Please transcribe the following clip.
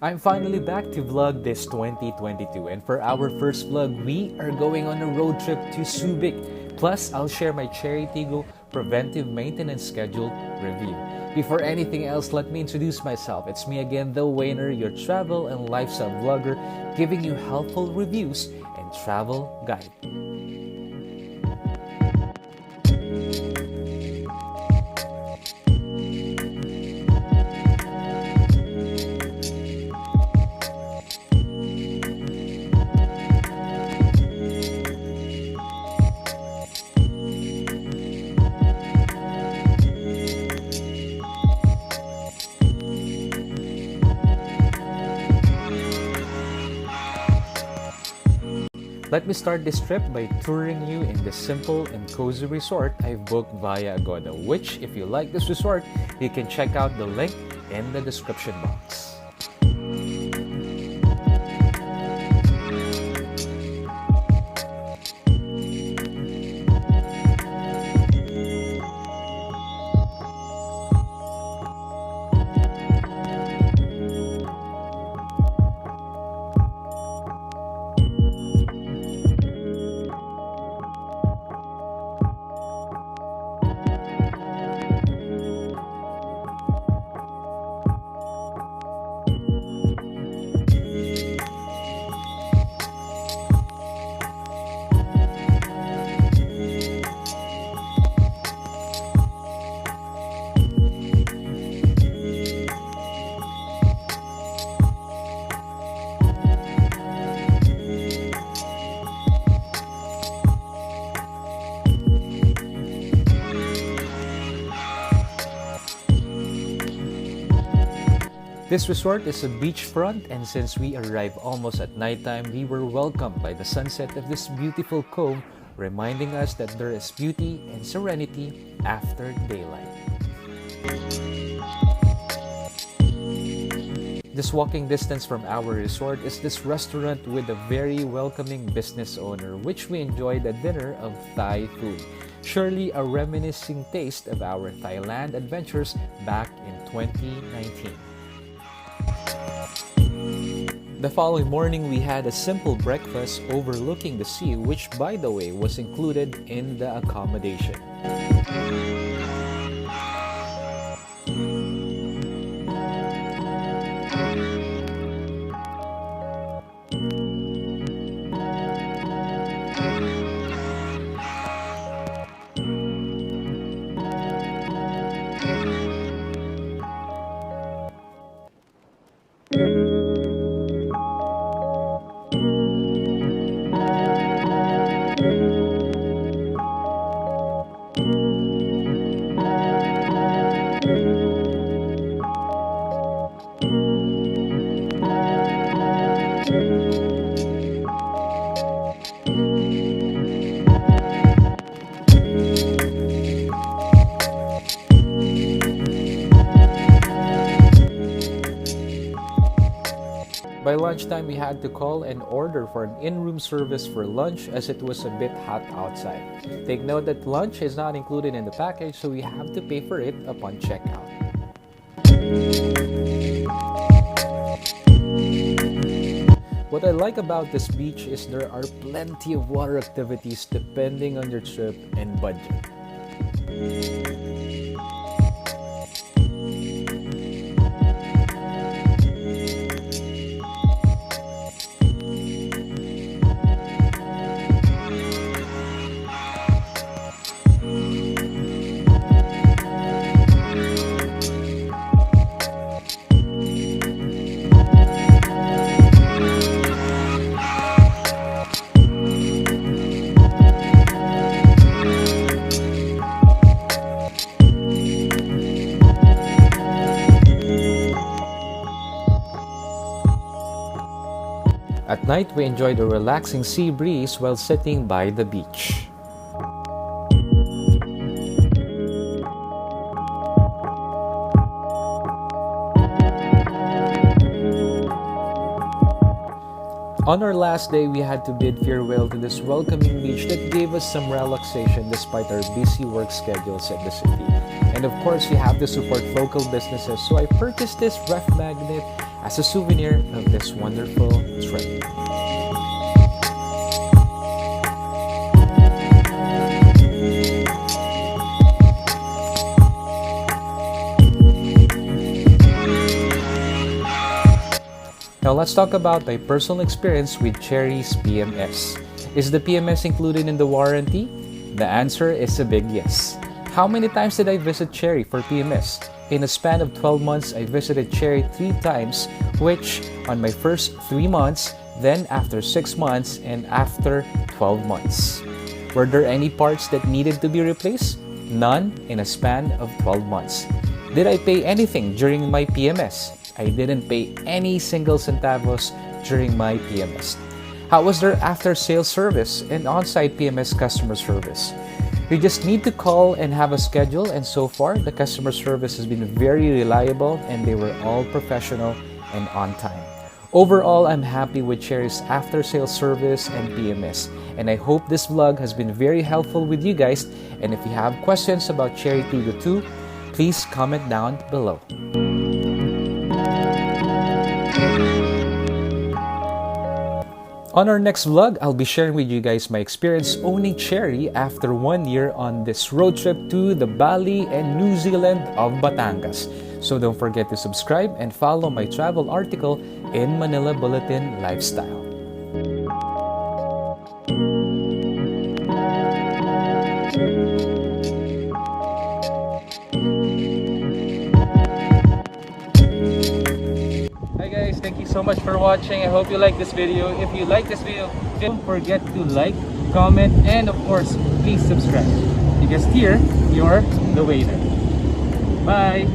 I'm finally back to vlog this 2022, and for our first vlog, we are going on a road trip to Subic. Plus, I'll share my Chery Tiggo preventive maintenance schedule review. Before anything else, let me introduce myself. It's me again, the Wayner, your travel and lifestyle vlogger, giving you helpful reviews and travel guide. Let me start this trip by touring you in the simple and cozy resort I've booked via Agoda, which, if you like this resort, you can check out the link in the description box. This resort is a beachfront, and since we arrived almost at nighttime, we were welcomed by the sunset of this beautiful cove, reminding us that there is beauty and serenity after daylight. Just walking distance from our resort is this restaurant with a very welcoming business owner, which we enjoyed a dinner of Thai food. Surely a reminiscing taste of our Thailand adventures back in 2019. The following morning, we had a simple breakfast overlooking the sea, which, by the way, was included in the accommodation. By lunchtime, we had to call and order for an in-room service for lunch as it was a bit hot outside. Take note that lunch is not included in the package, so we have to pay for it upon checkout. What I like about this beach is there are plenty of water activities depending on your trip and budget. At night, we enjoyed a relaxing sea breeze while sitting by the beach. On our last day, we had to bid farewell to this welcoming beach that gave us some relaxation despite our busy work schedules at the city. And of course, we have to support local businesses, so I purchased this ref magnet as a souvenir of this wonderful trip. Now let's talk about my personal experience with Chery's PMS. Is the PMS included in the warranty? The answer is a big yes. How many times did I visit Chery for PMS? In a span of 12 months, I visited Chery 3 times, which on my first 3 months, then after 6 months, and after 12 months. Were there any parts that needed to be replaced? None in a span of 12 months. Did I pay anything during my PMS? I didn't pay any single centavos during my PMS. How was their after-sales service and on-site PMS customer service? You just need to call and have a schedule, and so far, the customer service has been very reliable and they were all professional and on time. Overall, I'm happy with Chery's after-sales service and PMS, and I hope this vlog has been very helpful with you guys. And if you have questions about Chery Tiggo 2, please comment down below. On our next vlog, I'll be sharing with you guys my experience owning Chery after 1 year on this road trip to the Bali and New Zealand of Batangas. So don't forget to subscribe and follow my travel article in Manila Bulletin Lifestyle. Thank you so much for watching. I hope you like this video. If you like this video, don't forget to like, comment, and of course, please subscribe. Because here, you're the waiter. Bye!